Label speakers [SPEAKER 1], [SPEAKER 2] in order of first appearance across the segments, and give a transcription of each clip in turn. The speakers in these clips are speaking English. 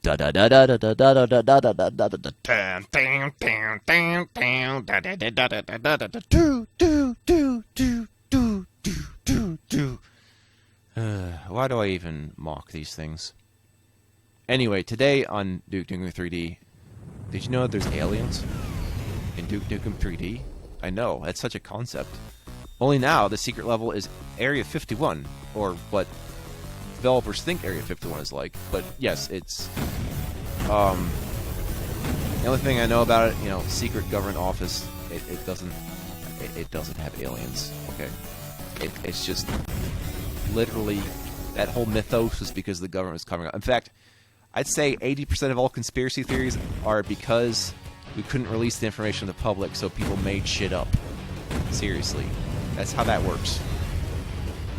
[SPEAKER 1] Da da da da da da da da da da da da da da. Do do do do do do do do. Why do I even mock these things? Anyway, today on Duke Nukem 3D, did you know that there's aliens in Duke Nukem 3D? I know, that's such a concept. Only now, the secret level is Area 51, or what developers think Area 51 is like. But yes, it's the only thing I know about it. You know, secret government office. It doesn't have aliens. Okay, it's just literally that whole mythos is because the government was covering up. In fact, I'd say 80% of all conspiracy theories are because we couldn't release the information to the public, so people made shit up. Seriously, that's how that works.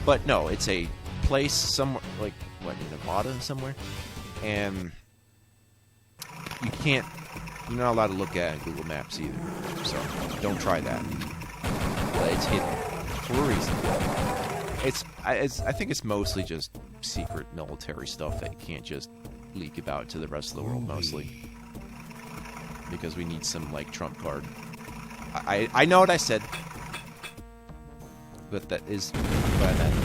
[SPEAKER 1] But no, it's a place somewhere, like, what, in Nevada somewhere? And you're not allowed to look at it in Google Maps either. So, don't try that. But it's hidden for a reason. I think it's mostly just secret military stuff that you can't just leak about to the rest of the world, mostly. Because we need some, like, trump card. I know what I said. But that is what I meant.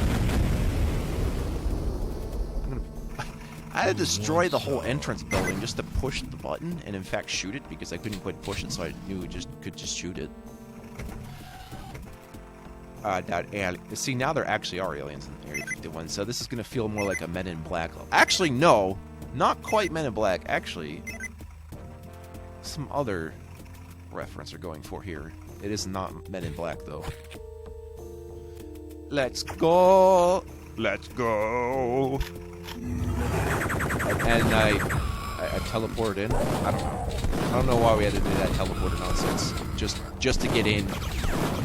[SPEAKER 1] I had to destroy the whole entrance building just to push the button and in fact shoot it because I couldn't quite push it, so I knew could just shoot it. See, now there actually are aliens in Area 51, so this is going to feel more like a Men in Black. Actually, no, not quite Men in Black. Actually, some other reference are going for here. It is not Men in Black, though. Let's go! Let's go! And I teleported in. I don't know why we had to do that teleporter nonsense. Just to get in.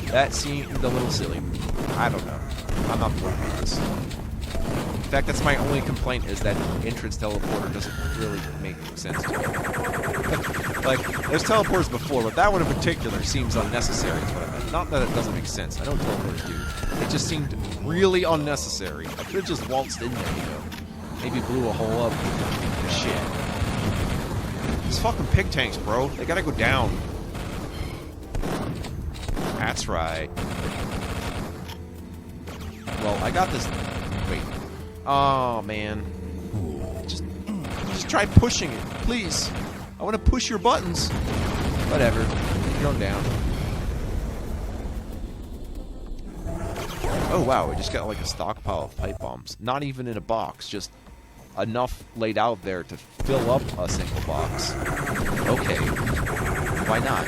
[SPEAKER 1] That seemed a little silly. I don't know. I'm not bored with this. In fact, that's my only complaint, is that entrance teleporter doesn't really make sense to me. Like, there's teleporters before, but that one in particular seems unnecessary, is what I meant. Not that it doesn't make sense. I know teleporters do. It just seemed really unnecessary. I could have just waltzed in there, you know. Maybe blew a hole up. Shit. These fucking pig tanks, bro. They gotta go down. That's right. Well, I got this. Wait. Oh, man. Just try pushing it, please. I want to push your buttons. Whatever. You're going down. Oh, wow. We just got like a stockpile of pipe bombs. Not even in a box. Just enough laid out there to fill up a single box. Okay. Why not?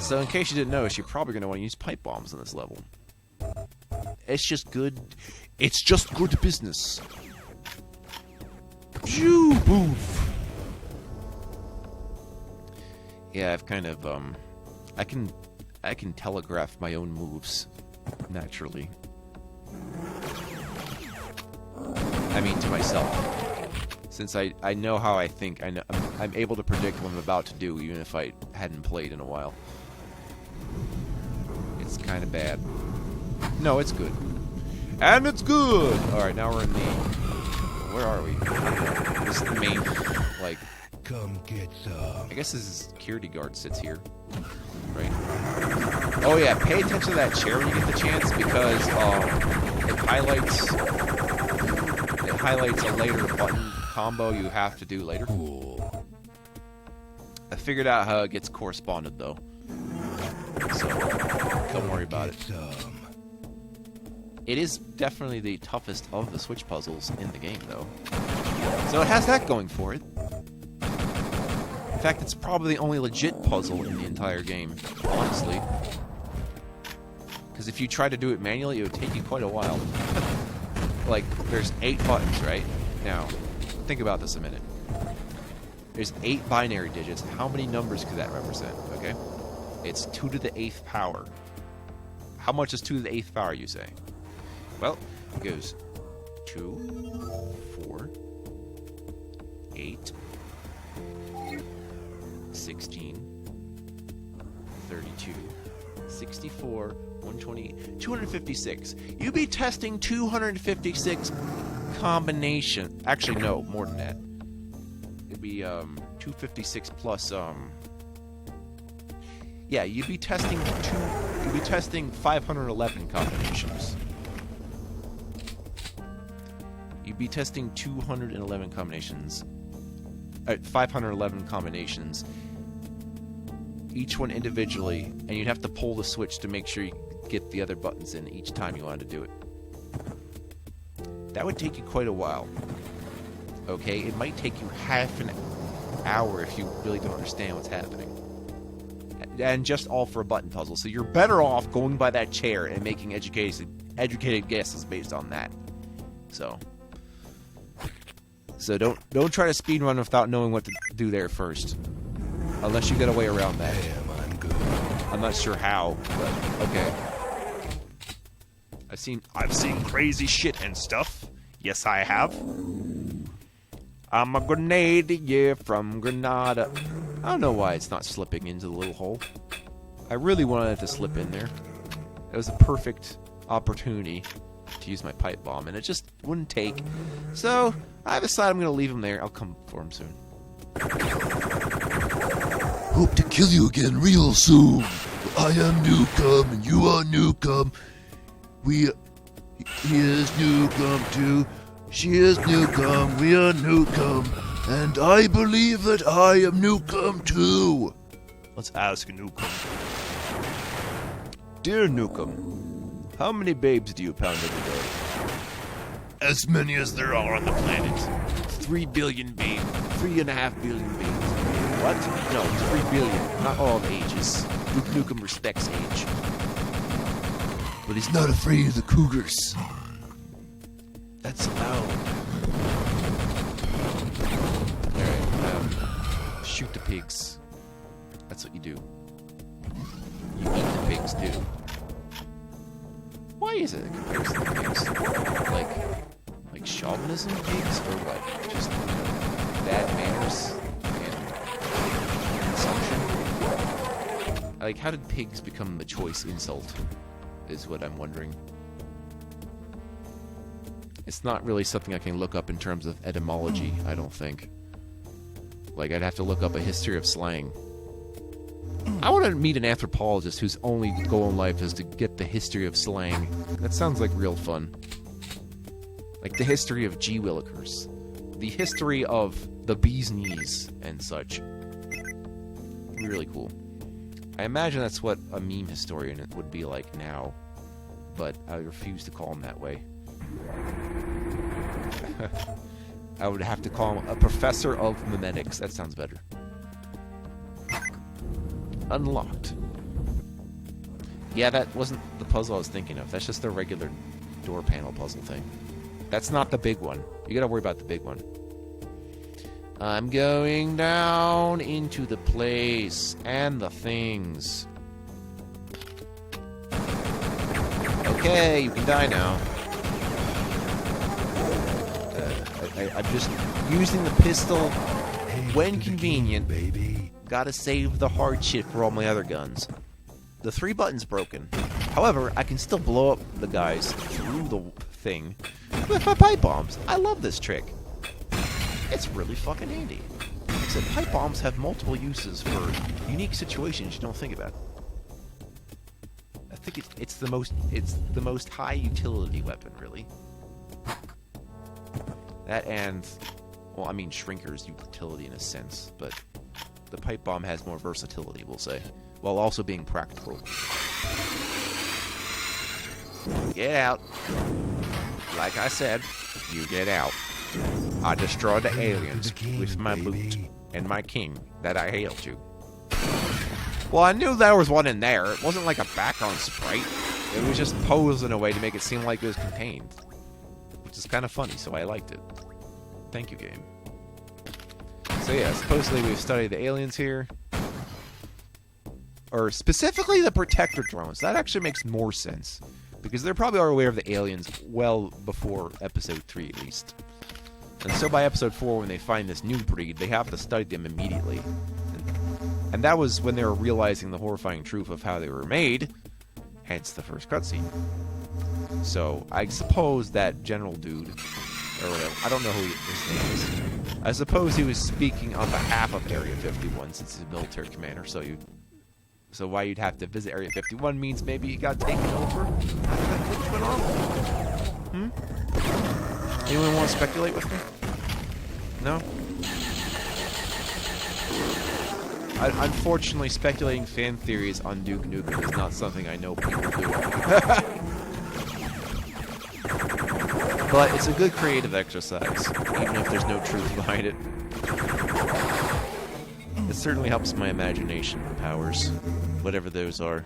[SPEAKER 1] So in case you didn't notice, you're probably going to want to use pipe bombs in this level. It's just good. It's just good business. Phew, boof. Yeah, I've kind of I can telegraph my own moves naturally. I mean, to myself. Since I know how I think, I'm able to predict what I'm about to do, even if I hadn't played in a while. It's kind of bad. No, it's good. And it's good! Alright, now we're in the... Where are we? This is the main, like...
[SPEAKER 2] Come get some.
[SPEAKER 1] I guess this is security guard sits here. Right? Oh yeah, pay attention to that chair when you get the chance, because it highlights a later button combo you have to do later.
[SPEAKER 2] Cool.
[SPEAKER 1] I figured out how it gets corresponded, though. So, don't worry about it. It is definitely the toughest of the Switch puzzles in the game, though. So it has that going for it. In fact, it's probably the only legit puzzle in the entire game, honestly. Because if you try to do it manually, it would take you quite a while. Like, there's 8 buttons, right? Now, think about this a minute. There's 8 binary digits. How many numbers could that represent, okay? It's 2 to the 8th power. How much is 2 to the 8th power, you say? Well, it goes 2, 4, 8, 16, 32, 64, 120, 256. You be testing 256 combination. Actually, no, more than that. It'd be 256 plus yeah, you'd be testing 511 combinations. You'd be testing 211 combinations. 511 combinations. Each one individually, and you'd have to pull the switch to make sure you get the other buttons in each time you wanted to do it. That would take you quite a while. Okay, it might take you half an hour if you really don't understand what's happening. And just all for a button puzzle. So you're better off going by that chair and making educated guesses based on that. So don't try to speedrun without knowing what to do there first. Unless you get a way around that.
[SPEAKER 2] Damn, I'm good.
[SPEAKER 1] I'm not sure how, but okay. I've seen crazy shit and stuff. Yes, I have. I'm a grenadier from Granada. I don't know why it's not slipping into the little hole. I really wanted it to slip in there. It was a perfect opportunity to use my pipe bomb, and it just wouldn't take. So, I decided I'm going to leave him there. I'll come for him soon.
[SPEAKER 2] Hope to kill you again real soon. I am Nukem, and you are Nukem. He is Nukem too. She is Nukem. We are Nukem. And I believe that I am Nukem too.
[SPEAKER 1] Let's ask Nukem. Dear Nukem, how many babes do you pound every day?
[SPEAKER 2] As many as there are on the planet.
[SPEAKER 1] 3 billion babes. 3.5 billion babes. What? No, 3 billion. Not all ages. Duke Nukem respects age.
[SPEAKER 2] But he's not afraid of the cougars.
[SPEAKER 1] That's allowed. Alright, shoot the pigs. That's what you do. You eat the pigs, too. Why is it a comparison to pigs? Like chauvinism pigs? Or what? Just bad manners and consumption? Like, how did pigs become the choice insult? Is what I'm wondering. It's not really something I can look up in terms of etymology, I don't think. Like, I'd have to look up a history of slang. I want to meet an anthropologist whose only goal in life is to get the history of slang. That sounds like real fun. Like the history of gee-willikers. The history of the bee's knees and such. Really cool. I imagine that's what a meme historian would be like now. But I refuse to call him that way. I would have to call him a professor of memetics. That sounds better. Unlocked. Yeah, that wasn't the puzzle I was thinking of. That's just a regular door panel puzzle thing. That's not the big one. You gotta worry about the big one. I'm going down into the place and the things. Okay, you can die now. I'm just using the pistol when convenient.
[SPEAKER 2] Baby.
[SPEAKER 1] Gotta save the hard shit for all my other guns. The 3 button's broken. However, I can still blow up the guys through the thing with my pipe bombs. I love this trick. It's really fucking handy. Except pipe bombs have multiple uses for unique situations you don't think about. I think it's the most high utility weapon, really. That and, well, I mean, Shrinker's utility in a sense, but the pipe bomb has more versatility, we'll say, while also being practical. Get out. Like I said, you get out. I destroyed the aliens with my loot and my king that I hailed to. Well, I knew there was one in there. It wasn't like a background sprite. It was just posed in a way to make it seem like it was contained. Which is kind of funny, so I liked it. Thank you, game. So yeah, supposedly we've studied the aliens here. Or specifically the protector drones. That actually makes more sense. Because they probably are aware of the aliens well before episode 3 at least. And so by episode 4, when they find this new breed, they have to study them immediately. And that was when they were realizing the horrifying truth of how they were made. Hence the first cutscene. So I suppose that general dude Or whatever. I don't know who his name is. I suppose he was speaking on behalf of Area 51 since he's a military commander, so why you'd have to visit Area 51 means maybe he got taken over? Which went on? Anyone want to speculate with me? No? Unfortunately, speculating fan theories on Duke Nukem is not something I know people do. But it's a good creative exercise, even if there's no truth behind it. It certainly helps my imagination powers, whatever those are.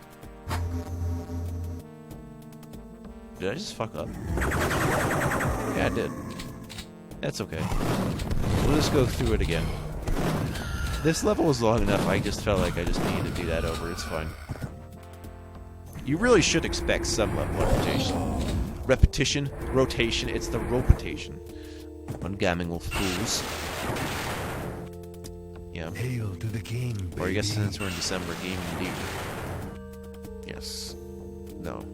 [SPEAKER 1] Did I just fuck up? Yeah, I did. That's okay. We'll just go through it again. This level was long enough, I just felt like I just needed to do that over. It's fine. You really should expect some level of repetition. Rotation. It's the rotation. Ungaming fools. Yeah.
[SPEAKER 2] Hail to the king, baby.
[SPEAKER 1] Or I guess since we're in December, game indeed. Yes. No.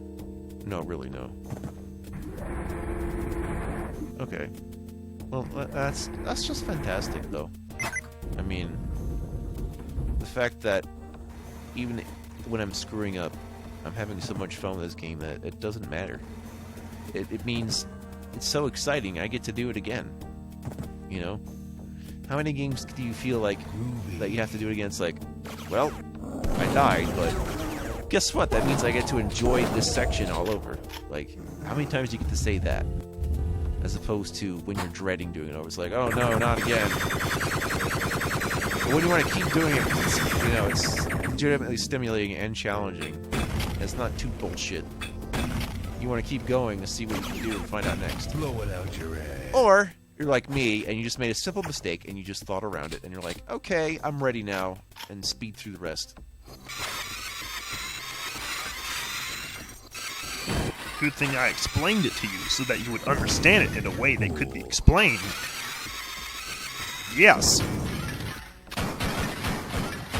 [SPEAKER 1] No, really no. Okay. Well, that's just fantastic, though. I mean, the fact that even when I'm screwing up, I'm having so much fun with this game that it doesn't matter. It means it's so exciting, I get to do it again. You know? How many games do you feel like that you have to do it again? It's like, well, I died, but guess what? That means I get to enjoy this section all over. Like, how many times do you get to say that? As opposed to when you're dreading doing it over. It's like, oh no, not again. But when you want to keep doing it, it's, you know, it's legitimately stimulating and challenging. It's not too bullshit. You want to keep going to see what you can do and find out next.
[SPEAKER 2] Blow it out your ass.
[SPEAKER 1] Or you're like me and you just made a simple mistake and you just thought around it and you're like, okay, I'm ready now, and speed through the rest.
[SPEAKER 3] Good thing I explained it to you so that you would understand it in a way that could be explained. Yes.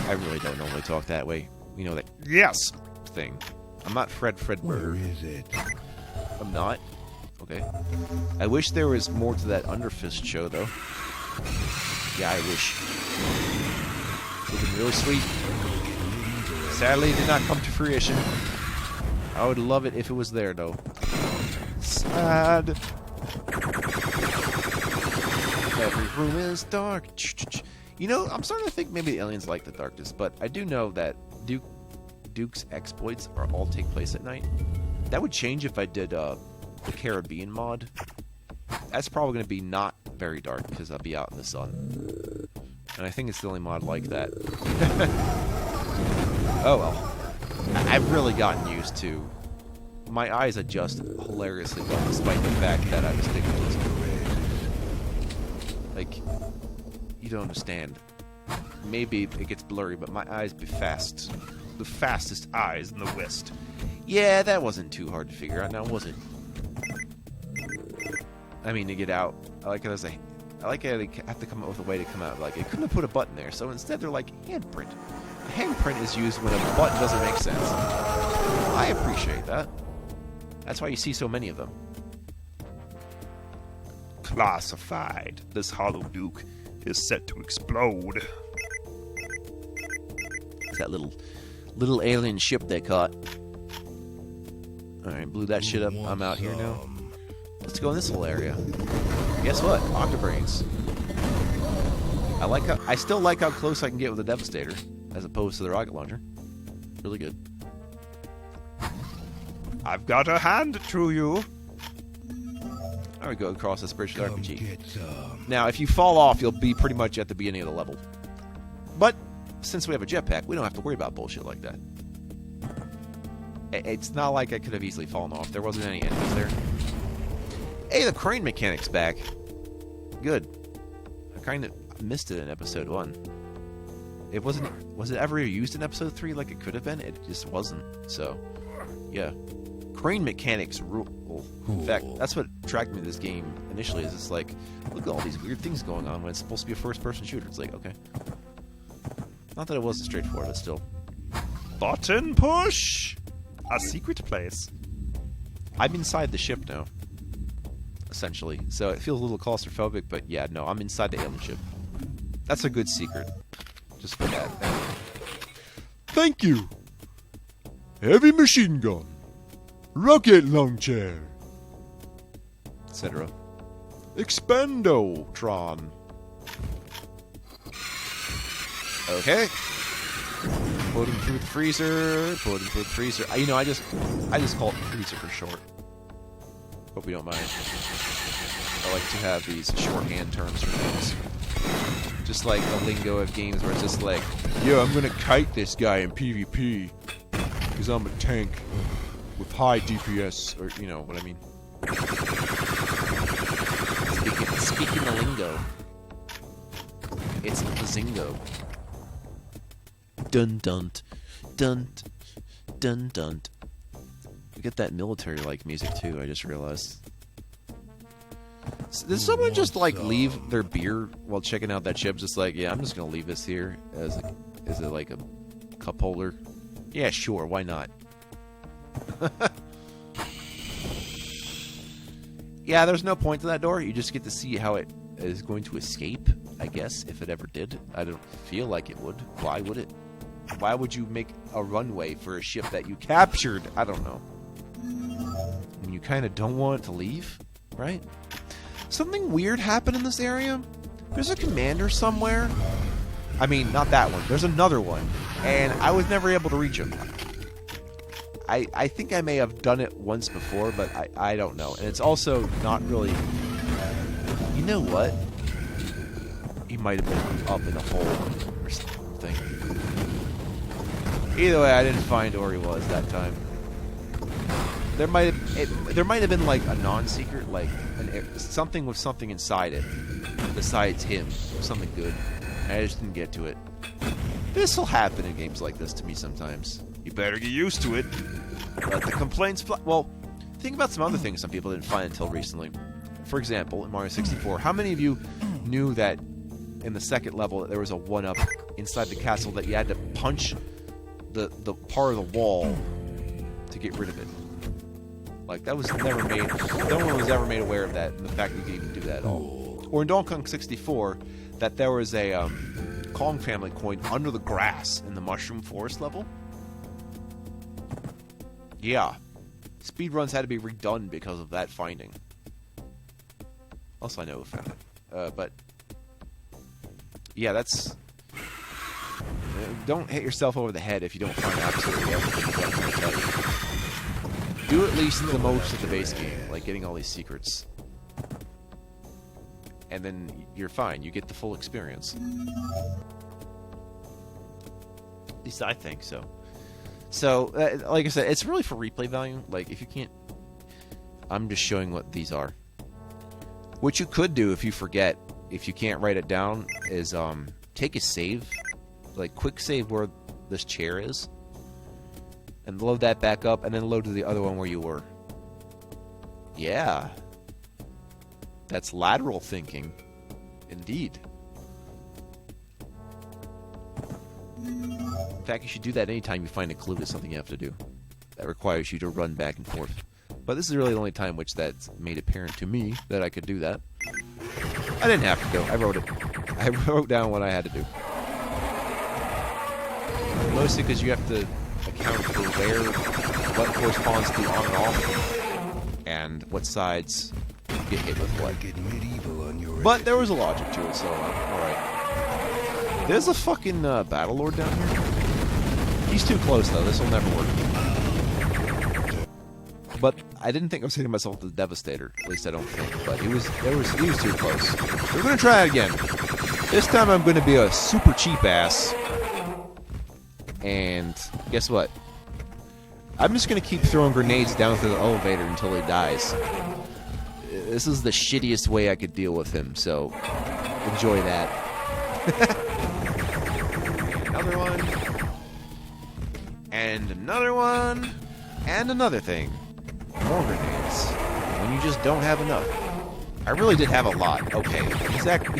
[SPEAKER 1] I really don't normally talk that way. You know that
[SPEAKER 3] Yes.
[SPEAKER 1] thing. I'm not Fred
[SPEAKER 2] Where
[SPEAKER 1] Burger.
[SPEAKER 2] is it?
[SPEAKER 1] I'm not. Okay. I wish there was more to that Underfist show, though. Yeah, I wish. It would have been really sweet. Sadly, it did not come to fruition. I would love it if it was there, though. Sad. Every room is dark. You know, I'm starting to think maybe the aliens like the darkness, but I do know that Duke's exploits all take place at night. That would change if I did the Caribbean mod. That's probably going to be not very dark because I'll be out in the sun. And I think it's the only mod like that. Oh well. I've really gotten used to... My eyes adjust hilariously well, despite the fact that I was thinking this. Like, you don't understand. Maybe it gets blurry, but my eyes be fast.
[SPEAKER 3] The fastest eyes in the West.
[SPEAKER 1] Yeah, that wasn't too hard to figure out, now was it? I mean, to get out, I like how they have to come up with a way to come out. Like, it couldn't have put a button there, so instead they're like, handprint. A handprint is used when a button doesn't make sense. I appreciate that. That's why you see so many of them.
[SPEAKER 3] Classified. This Hollow Duke is set to explode.
[SPEAKER 1] It's that little alien ship they caught. Alright, blew that shit up. I'm out here now. Let's go in this little area. Guess what? Octobrains. I still like how close I can get with the Devastator, as opposed to the rocket launcher. Really good.
[SPEAKER 3] I've got a hand to you.
[SPEAKER 1] There we go, across this bridge with
[SPEAKER 2] Come
[SPEAKER 1] RPG.
[SPEAKER 2] get some.
[SPEAKER 1] Now, if you fall off, you'll be pretty much at the beginning of the level. But, since we have a jetpack, we don't have to worry about bullshit like that. It's not like I could have easily fallen off. There wasn't any enemies there. Hey, the crane mechanic's back. Good. I kind of missed it in episode 1. It wasn't... Was it ever used in episode 3 like it could have been? It just wasn't. So, yeah. Crane mechanics rule. In fact, that's what attracted me to this game initially, is it's like, look at all these weird things going on when it's supposed to be a first-person shooter. It's like, okay. Not that it wasn't straightforward, but still.
[SPEAKER 3] Button push. A secret place.
[SPEAKER 1] I'm inside the ship now. essentially. So it feels a little claustrophobic, but yeah, no, I'm inside the alien ship. That's a good secret. Just for that.
[SPEAKER 2] Thank you. Heavy machine gun. Rocket launcher.
[SPEAKER 1] Etc. Expandotron. Okay. Putting through the freezer. Putting through the freezer. You know, I just call it freezer for short. Hope you don't mind. I like to have these shorthand terms for things. Just like the lingo of games where it's just like, yeah, I'm gonna kite this guy in PvP because I'm a tank with high DPS, or you know what I mean. Speaking the lingo, it's the zingo. Dun dun dun dun dun. We get that military-like music too. I just realized. Did someone just like leave their beer while checking out that ship? Just like, yeah, I'm just gonna leave this here as is it like a cup holder? Yeah, sure, why not? Yeah, there's no point to that door. You just get to see how it is going to escape, I guess, if it ever did. I don't feel like it would. Why would it? Why would you make a runway for a ship that you captured? I don't know. And you kind of don't want it to leave, right? Something weird happened in this area. There's a commander somewhere. I mean, not that one. There's another one. And I was never able to reach him. I think I may have done it once before, but I don't know. And it's also not really... You know what? He might have been up in a hole or something. Either way, I didn't find where he was that time. There might have been like a non-secret, like something with something inside it, besides him, something good. I just didn't get to it. This will happen in games like this to me sometimes.
[SPEAKER 3] You better get used to it.
[SPEAKER 1] Let the complaints fly. Well, think about some other things some people didn't find until recently. For example, in Mario 64, how many of you knew that in the second level that there was a 1-up inside the castle that you had to punch the part of the wall to get rid of it? Like, that was never made... No one was ever made aware of that, and the fact that you could even do that at all. Or in Donkey Kong 64, that there was a Kong family coin under the grass in the Mushroom Forest level. Yeah. Speedruns had to be redone because of that finding. Also, I know who found it. But... Yeah, that's... Don't hit yourself over the head if you don't find absolutely everything that's going to tell you. Do at least the most of the base game, like getting all these secrets. And then you're fine. You get the full experience. At least I think so. So, like I said, it's really for replay value. Like, if you can't... I'm just showing what these are. What you could do if you forget, if you can't write it down, is take a save. Like, quick save where this chair is. And load that back up, and then load to the other one where you were. Yeah. That's lateral thinking. Indeed. In fact, you should do that anytime you find a clue to something you have to do. That requires you to run back and forth. But this is really the only time which that's made apparent to me that I could do that. I didn't have to do it. I wrote it. I wrote down what I had to do. Mostly because you have to account for what corresponds to on and off, and what sides get hit with what. But there was a logic to it, so alright. There's a fucking Battle Lord down here. He's too close, though. This will never work. But I didn't think I was hitting myself with the Devastator. At least I don't think. But he was too close. We're gonna try it again. This time I'm gonna be a super cheap ass. And guess what? I'm just gonna keep throwing grenades down through the elevator until he dies. This is the shittiest way I could deal with him, so enjoy that. Another one. And another one. And another thing. More grenades. When you just don't have enough. I really did have a lot. Okay.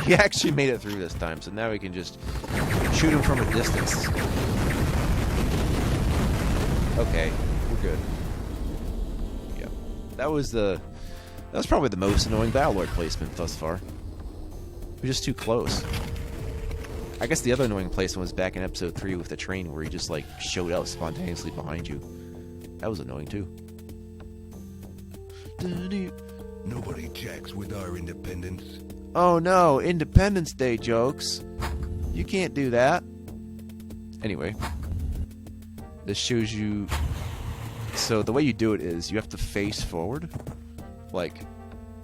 [SPEAKER 1] He actually made it through this time, so now we can just shoot him from a distance. Okay, we're good. Yep. That was the That was probably the most annoying Battlelord placement thus far. We're just too close. I guess the other annoying placement was back in episode 3 with the train where he just, like, showed up spontaneously behind you. That was annoying, too.
[SPEAKER 4] Nobody checks with our independence.
[SPEAKER 1] Oh no, Independence Day jokes. You can't do that. Anyway. This shows you... So the way you do it is you have to face forward. Like,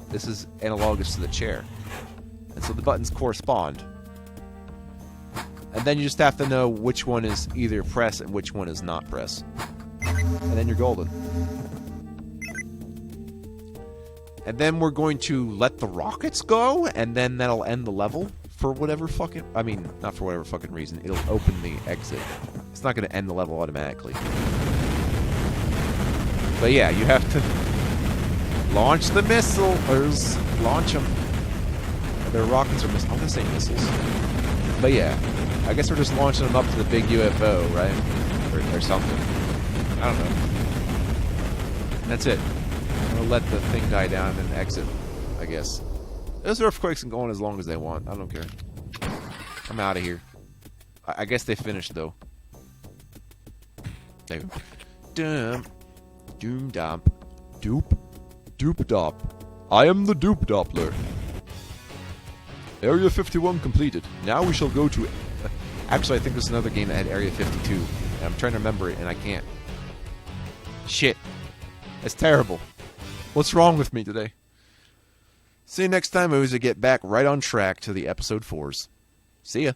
[SPEAKER 1] this is analogous to the chair. And so the buttons correspond. And then you just have to know which one is either press and which one is not press. And then you're golden. And then we're going to let the rockets go, and then that'll end the level for whatever fucking... I mean, not for whatever fucking reason. It'll open the exit. It's not going to end the level automatically. But yeah, you have to launch the missiles. Launch them. Their rockets are missiles. I'm going to say missiles. But yeah, I guess we're just launching them up to the big UFO, right? Or something. I don't know. And that's it. I'm going to let the thing die down and then exit, I guess. Those earthquakes can go on as long as they want. I don't care. I'm out of here. I guess they finished, though. There you go. Dum. Doom Domp.
[SPEAKER 2] Doop. Doop Dop. I am the Doop Doppler. Area 51 completed. Now we shall go to...
[SPEAKER 1] Actually, I think there's another game that had Area 52. And I'm trying to remember it, and I can't. Shit. It's terrible. What's wrong with me today? See you next time, as we get back right on track to the episode 4s. See ya.